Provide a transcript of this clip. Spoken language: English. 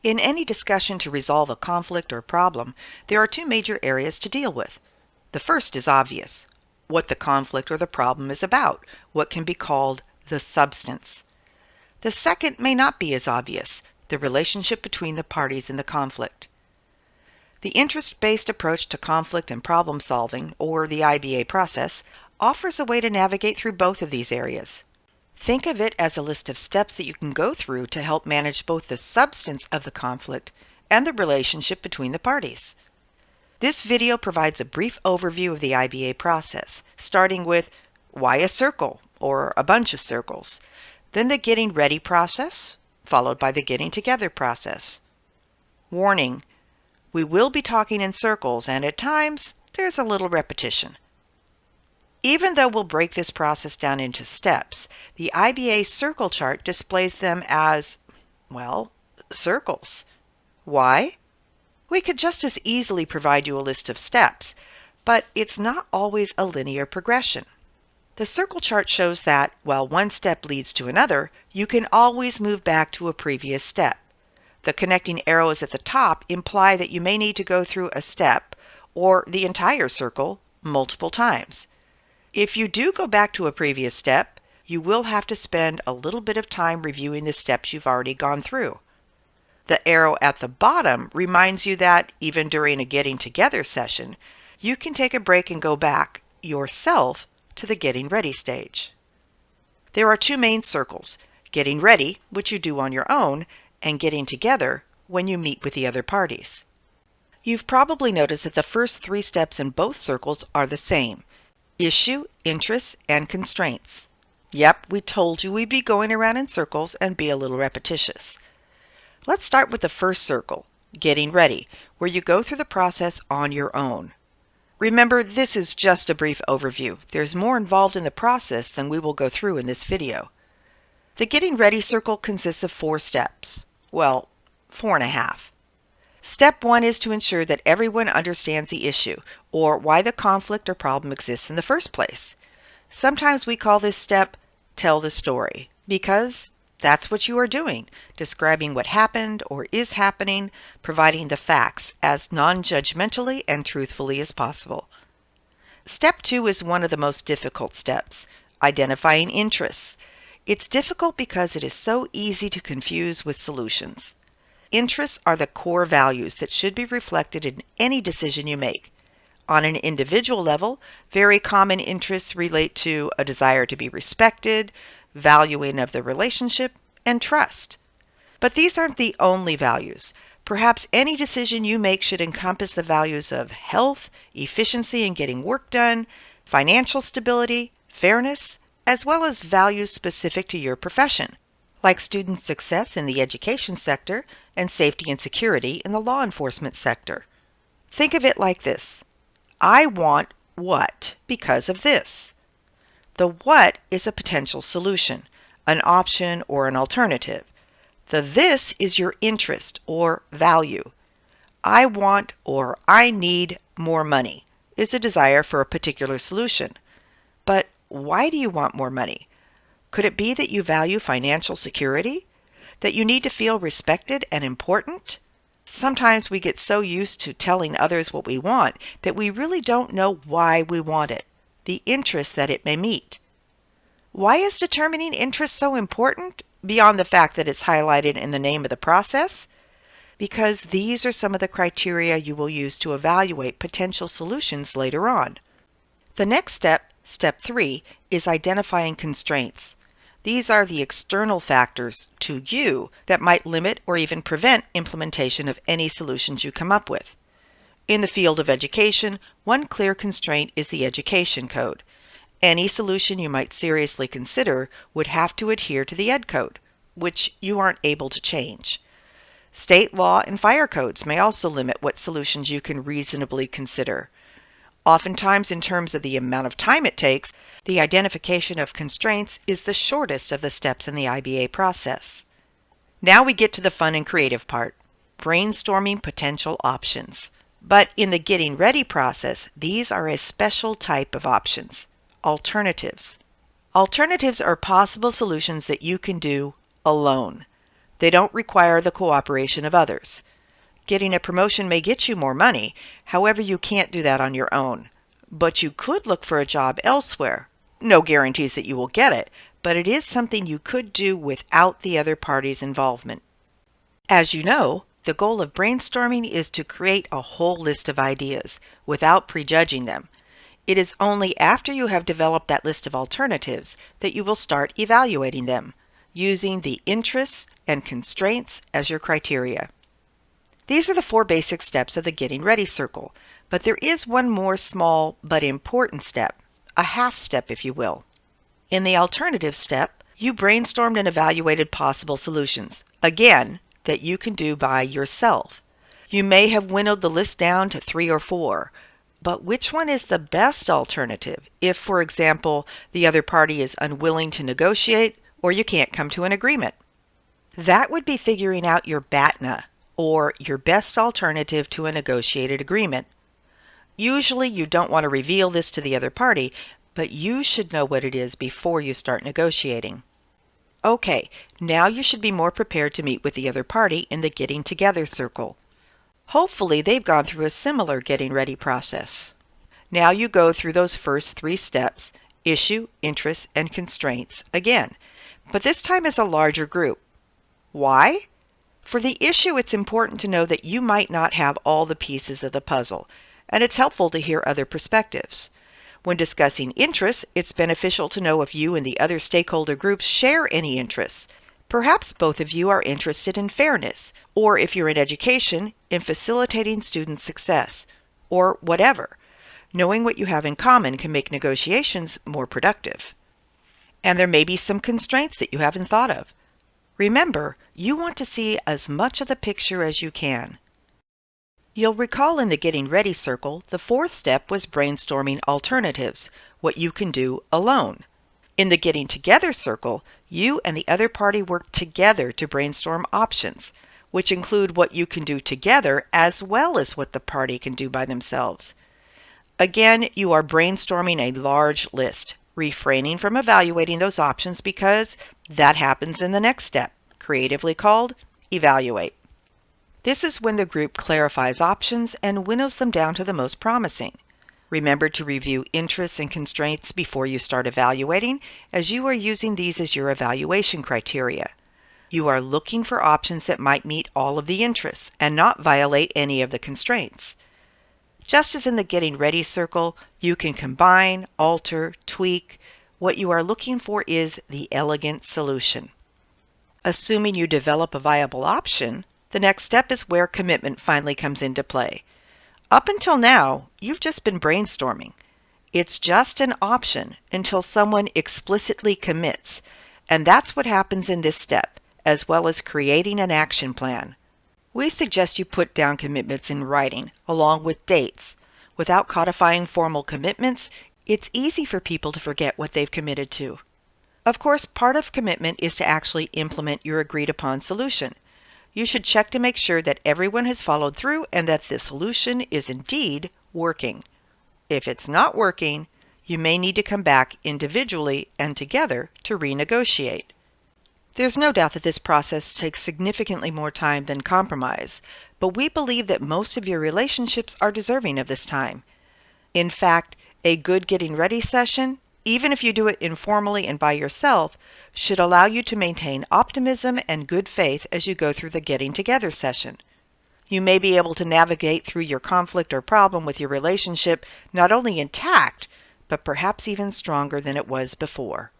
In any discussion to resolve a conflict or problem, there are two major areas to deal with. The first is obvious: what the conflict or the problem is about, what can be called the substance. The second may not be as obvious: the relationship between the parties in the conflict. The interest-based approach to conflict and problem solving, or the IBA process, offers a way to navigate through both of these areas. Think of it as a list of steps that you can go through to help manage both the substance of the conflict and the relationship between the parties. This video provides a brief overview of the IBA process, starting with why a circle or a bunch of circles, then the getting ready process, followed by the getting together process. Warning: we will be talking in circles, and at times there's a little repetition. Even though we'll break this process down into steps, the IBA circle chart displays them as, well, circles. Why? We could just as easily provide you a list of steps, but it's not always a linear progression. The circle chart shows that, while one step leads to another, you can always move back to a previous step. The connecting arrows at the top imply that you may need to go through a step, or the entire circle, multiple times. If you do go back to a previous step, you will have to spend a little bit of time reviewing the steps you've already gone through. The arrow at the bottom reminds you that, even during a getting together session, you can take a break and go back, yourself, to the getting ready stage. There are two main circles: getting ready, which you do on your own, and getting together, when you meet with the other parties. You've probably noticed that the first three steps in both circles are the same: issue, interests, and constraints. Yep, we told you we'd be going around in circles and be a little repetitious. Let's start with the first circle, getting ready, where you go through the process on your own. Remember, this is just a brief overview. There's more involved in the process than we will go through in this video. The getting ready circle consists of 4 steps. Well, 4.5. Step 1 is to ensure that everyone understands the issue, or why the conflict or problem exists in the first place. Sometimes we call this step tell the story, because that's what you are doing, describing what happened or is happening, providing the facts as non-judgmentally and truthfully as possible. Step 2 is one of the most difficult steps: identifying interests. It's difficult because it is so easy to confuse with solutions. Interests are the core values that should be reflected in any decision you make. On an individual level, very common interests relate to a desire to be respected, valuing of the relationship, and trust. But these aren't the only values. Perhaps any decision you make should encompass the values of health, efficiency in getting work done, financial stability, fairness, as well as values specific to your profession, like student success in the education sector and safety and security in the law enforcement sector. Think of it like this: I want what because of this. The what is a potential solution, an option, or an alternative. The this is your interest or value. I want or I need more money is a desire for a particular solution. But why do you want more money? Could it be that you value financial security? That you need to feel respected and important? Sometimes we get so used to telling others what we want that we really don't know why we want it, the interest that it may meet. Why is determining interest so important, beyond the fact that it's highlighted in the name of the process? Because these are some of the criteria you will use to evaluate potential solutions later on. The next step, step 3, is identifying constraints. These are the external factors to you that might limit or even prevent implementation of any solutions you come up with. In the field of education, one clear constraint is the education code. Any solution you might seriously consider would have to adhere to the Ed Code, which you aren't able to change. State law and fire codes may also limit what solutions you can reasonably consider. Oftentimes, in terms of the amount of time it takes, the identification of constraints is the shortest of the steps in the IBA process. Now we get to the fun and creative part, brainstorming potential options. But in the getting ready process, these are a special type of options: alternatives. Alternatives are possible solutions that you can do alone. They don't require the cooperation of others. Getting a promotion may get you more money, however, you can't do that on your own. But you could look for a job elsewhere. No guarantees that you will get it, but it is something you could do without the other party's involvement. As you know, the goal of brainstorming is to create a whole list of ideas without prejudging them. It is only after you have developed that list of alternatives that you will start evaluating them, using the interests and constraints as your criteria. These are the 4 basic steps of the Getting Ready Circle, but there is one more small but important step, a half step if you will. In the alternative step, you brainstormed and evaluated possible solutions, again, that you can do by yourself. You may have winnowed the list down to 3 or 4, but which one is the best alternative if, for example, the other party is unwilling to negotiate or you can't come to an agreement? That would be figuring out your BATNA, or your best alternative to a negotiated agreement. Usually you don't want to reveal this to the other party, but you should know what it is before you start negotiating. Okay, now you should be more prepared to meet with the other party in the Getting Together circle. Hopefully they've gone through a similar getting ready process. Now you go through those first 3 steps, issue, interests, and constraints again, but this time as a larger group. Why? For the issue, it's important to know that you might not have all the pieces of the puzzle, and it's helpful to hear other perspectives. When discussing interests, it's beneficial to know if you and the other stakeholder groups share any interests. Perhaps both of you are interested in fairness, or if you're in education, in facilitating student success, or whatever. Knowing what you have in common can make negotiations more productive. And there may be some constraints that you haven't thought of. Remember, you want to see as much of the picture as you can. You'll recall in the Getting Ready circle, the 4th step was brainstorming alternatives, what you can do alone. In the Getting Together circle, you and the other party work together to brainstorm options, which include what you can do together as well as what the party can do by themselves. Again, you are brainstorming a large list, refraining from evaluating those options because that happens in the next step, creatively called evaluate. This is when the group clarifies options and winnows them down to the most promising. Remember to review interests and constraints before you start evaluating, as you are using these as your evaluation criteria. You are looking for options that might meet all of the interests and not violate any of the constraints. Just as in the Getting Ready circle, you can combine, alter, tweak. What you are looking for is the elegant solution. Assuming you develop a viable option, the next step is where commitment finally comes into play. Up until now, you've just been brainstorming. It's just an option until someone explicitly commits, and that's what happens in this step, as well as creating an action plan. We suggest you put down commitments in writing, along with dates. Without codifying formal commitments, it's easy for people to forget what they've committed to. Of course, part of commitment is to actually implement your agreed-upon solution. You should check to make sure that everyone has followed through and that the solution is indeed working. If it's not working, you may need to come back individually and together to renegotiate. There's no doubt that this process takes significantly more time than compromise, but we believe that most of your relationships are deserving of this time. In fact, a good Getting Ready session, even if you do it informally and by yourself, should allow you to maintain optimism and good faith as you go through the Getting Together session. You may be able to navigate through your conflict or problem with your relationship not only intact, but perhaps even stronger than it was before.